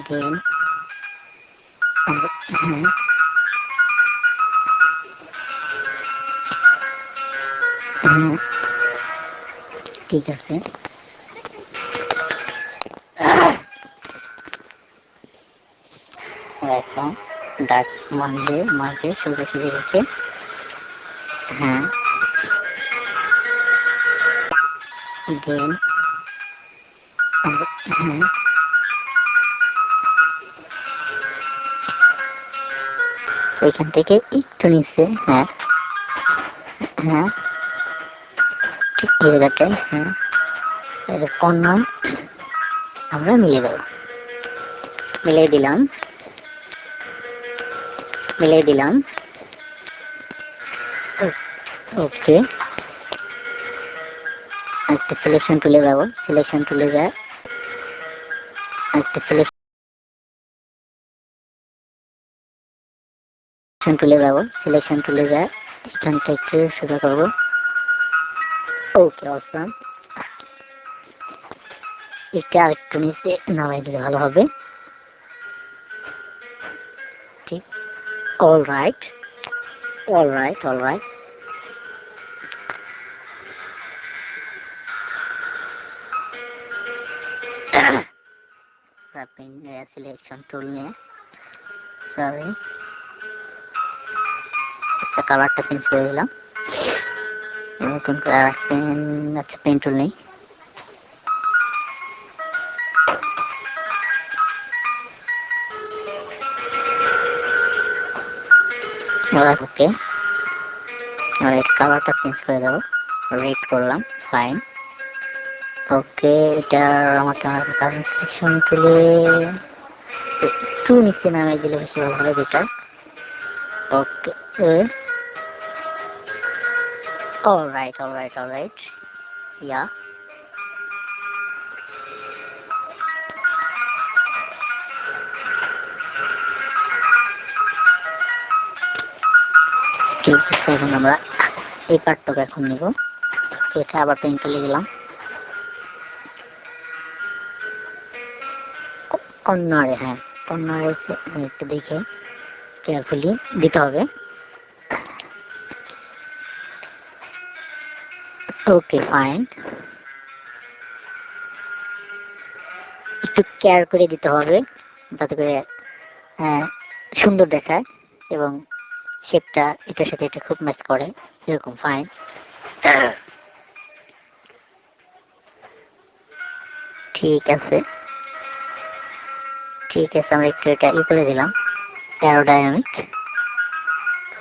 দেন ঠিক আছে। এখন ডাক মাঝে সোজাসুজি রেখে দেন ওইখান থেকে একটু নিচে ঠিক এই জায়গাটায় কর্নার আমরা মিলিয়ে দিলাম। ওকে, একটা সিলেকশন টুলে যাব, সিলেকশন টুলে যায় একটা সিলেকশন টুলে যায় এখানটা একটু সোজা করবো। ওকে, অসাম। এটা আরেকটু নিচে নামাই দিলে ভালো হবে। ঠিক, অলরাইট। সিলেকশন টুল নিয়ে সরি আচ্ছা কালারটা চেঞ্জ করে দিলাম। নতুন পেন, আচ্ছা পেন টুল নেই। ওকে, কালারটা চেঞ্জ করে দেবো, রেড করলাম, ফাইন। ওকে, এটা আমাকে সিলেকশন টুলে একটু নিচে নামিয়ে দিলে বেশি ভালো হবে বেটার। ওকে, অলরাইট ইয়া ঠিক আছে। এখন আমরা এই পার্টটাকে এখন নিব, এটা আবার পেন তুলে দিলাম কর্নারে। কর্নারে একটু দেখে কেয়ারফুলি দিতে হবে। ওকে, ফাইন। একটু কেয়ার করে দিতে হবে যাতে করে সুন্দর দেখায় এবং শেপটা এটার সাথে এটা খুব ম্যাচ করে, এরকম। ফাইন, ঠিক আছে। আমরা একটু এটা করে দিলাম, অ্যারোডাইনামিক।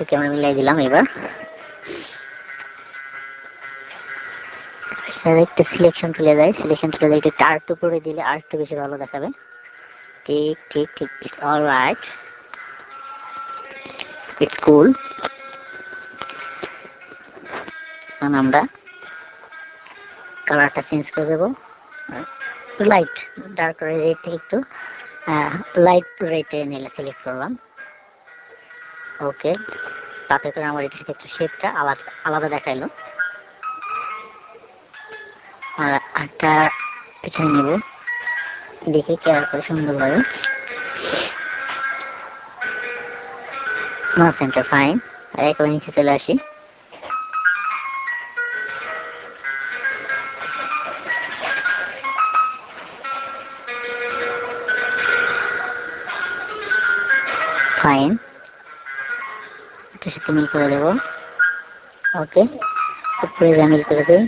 ওকে, আমরা মিলাই দিলাম। এবার একটু সিলেকশন তুলে দেয়, একটু আরেকটু করে দিলে আরেকটু বেশি ভালো দেখাবে। ঠিক, অলরাইট, ইটস কুল। এখন আমরা কালারটা চেঞ্জ করে দেবো, লাইট ডার্ক রেড থেকে একটু লাইট রেডে নিলে সিলেক্ট করলাম। ওকে, তাতে করে আমার এটা একটু শেপটা আলাদা দেখাইলো। আর একটা এখানে নেব, দেখে কেয়ার করে সুন্দরভাবে সেন্টার। ফাইন, আর একবার নিচে চলে আসি। ফাইন, এটার সাথে মিল করে দেবো। ওকে, উপরে মিল করে দেই।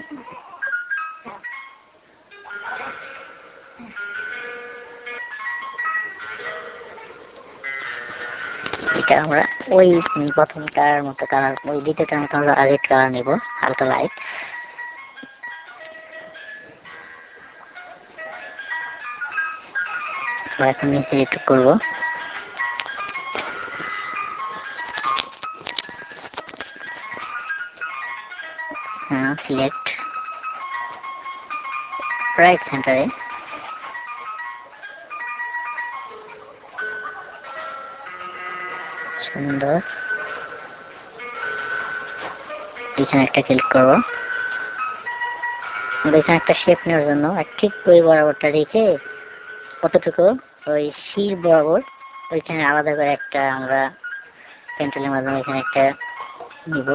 এটা আমরা ওই প্রথমটার মতো কালার, ওই দ্বিতীয়টার মতো আমরা রেড কালার নেব, হালকা লাইট। এখন নিচে একটু করবো। সিলেক্ট রাইট সেন্টারে। সুন্দর, এখানে একটা ক্লিক করবো। এখানে একটা শেপ নেওয়ার জন্য ঠিক ওই বরাবরটা রেখে কতটুকু ওই শির বরাবর ওইখানে আলাদা করে একটা আমরা পেন্সিলের মাধ্যমে এখানে একটা নিব।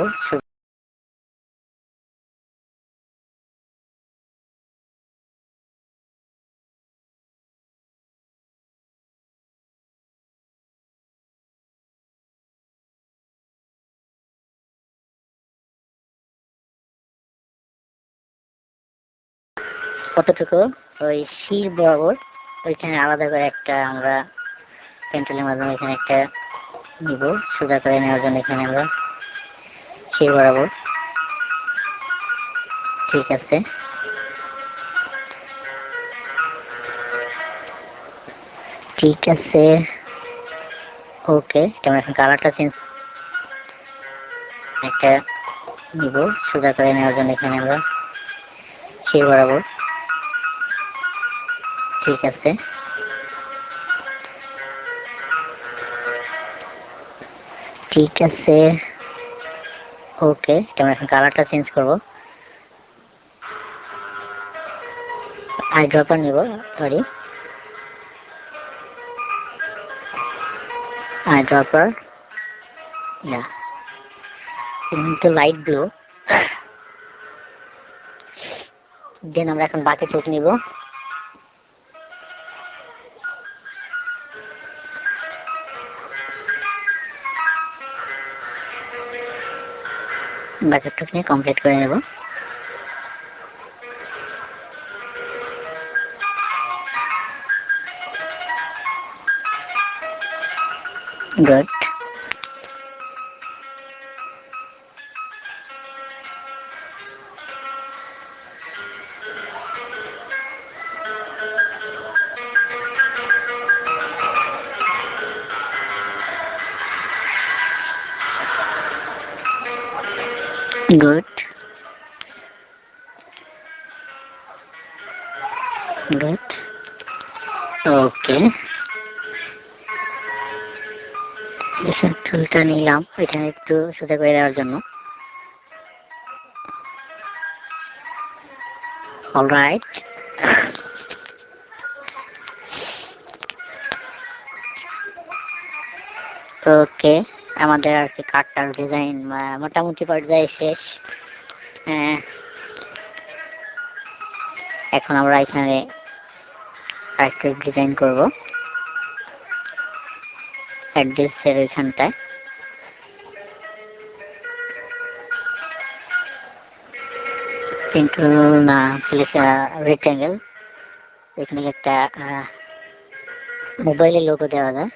কতটুকু ওই শির বরাবর ওইখানে আলাদা করে একটা আমরা পেন্সিলের মাধ্যমে এখানে একটা নিব, সোজা করে নেওয়ার জন্য এখানে আমরা শির বরাবর। ঠিক আছে, ঠিক আছে, ওকে। আমরা এখন কালারটা চেঞ্জ একটা নিব, সোজা করে নেওয়ার জন্য এখানে আমরা শির বরাবর। ঠিক আছে, ঠিক আছে, ওকে। আমরা এখন কালারটা চেঞ্জ করব। আই ড্রপার নিব, সরি, আই ড্রপার, না, কিন্তু লাইট ব্লু। দেন আমরা এখন বাকি চোখ নিব। বাকি চোখ নিয়ে কমপ্লিট করে নেব। গুড, গুড, গুড, ওকে। চুলটা নিলাম এখানে একটু সোজা করে দেওয়ার জন্য। অলরাইট, ওকে। আমাদের আর কি কাঠটার ডিজাইন মোটামুটি পর্যায়ে শেষ। এখন আমরা এখানে আরেকটা ডিজাইন করব অ্যাড্রেসের ওইখানটায়। কিন্তু না, রেক্ট্যাঙ্গেল, এখানে একটা মোবাইলের লোগো দেওয়া যায়।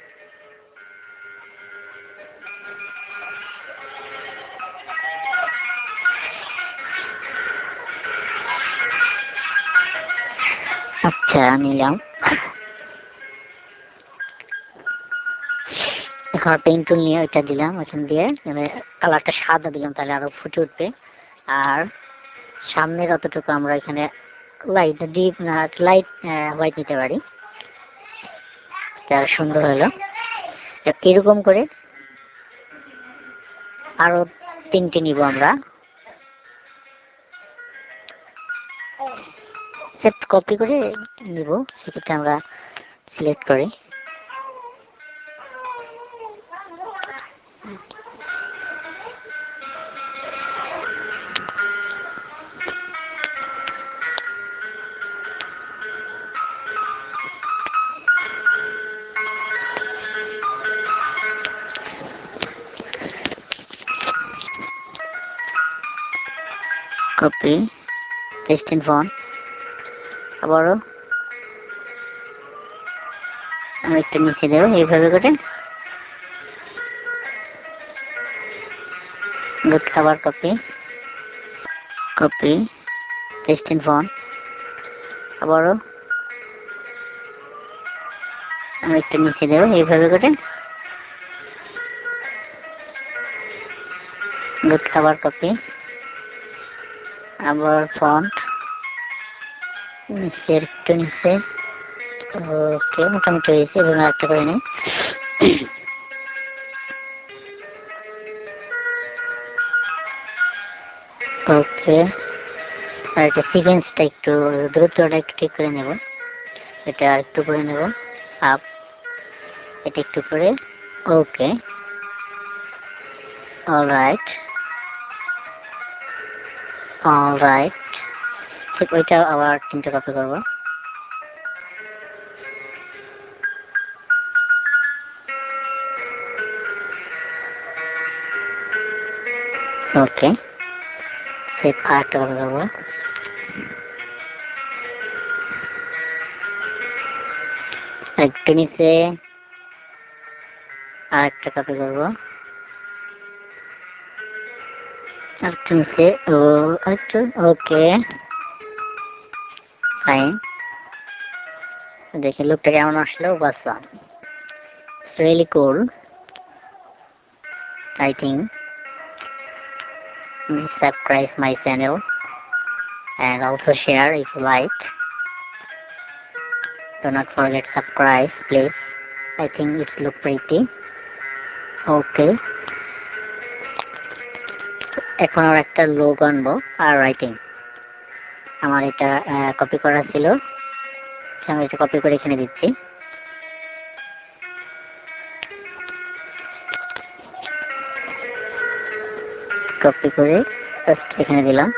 আচ্ছা, নিলাম। এখন পেইন্ট টুল নিয়ে ওইটা দিলাম, ওইখান দিয়ে কালারটা সাদা দিলাম, তাহলে আরো ফুটে উঠবে। আর সামনে যতটুকু আমরা এখানে লাইট ডিপ না লাইট হোয়াইট নিতে পারি, তার সুন্দর হলো। এরকম করে আরো 3টে নিব আমরা। সেট কপি করে নিব, সেক্ষেত্রে আমরা সিলেক্ট করি। কপি, পেস্ট ইন ফন্ট, আবারও আমরা একটু নিচে দেবো এইভাবে করে। গুড, আবার copy, copy, paste in font, আবারও আমরা একটু নিচে দেবো এইভাবে করে। গুড, আবার কপি, আবার ফন্ট নিচে, একটু নিচে। ওকে, মোটামুটি হয়েছে। এবং আরেকটা করে নিই। ওকে, আর এটা সিকোয়েন্সটা একটু, দূরত্বটা একটু ঠিক করে নেব, এটা আর একটু করে নেব। আপ, এটা একটু করে, ওকে, অলরাইট, অলরাইট, ঠিক ওইটা আবার 3টে কপি করবো। ওকে, সেভ, আরেকটা কপি করবো। একটু নিচে আরেকটা কপি করবো, আরেকটু নিচে, ও আরেকটু, ওকে, ফাইন। দেখি লুকটা কেমন আসলো, বাসা really cool. I think subscribe my channel and also share if you like. Do not forget subscribe please. I think it look pretty. Okay. এখন আর একটা লোগো আনবো আর রাইটিং। আমার এটা কপি করা ছিল, আমি এটা কপি করে এখানে দিচ্ছি। কপি করে এখানে দিলাম।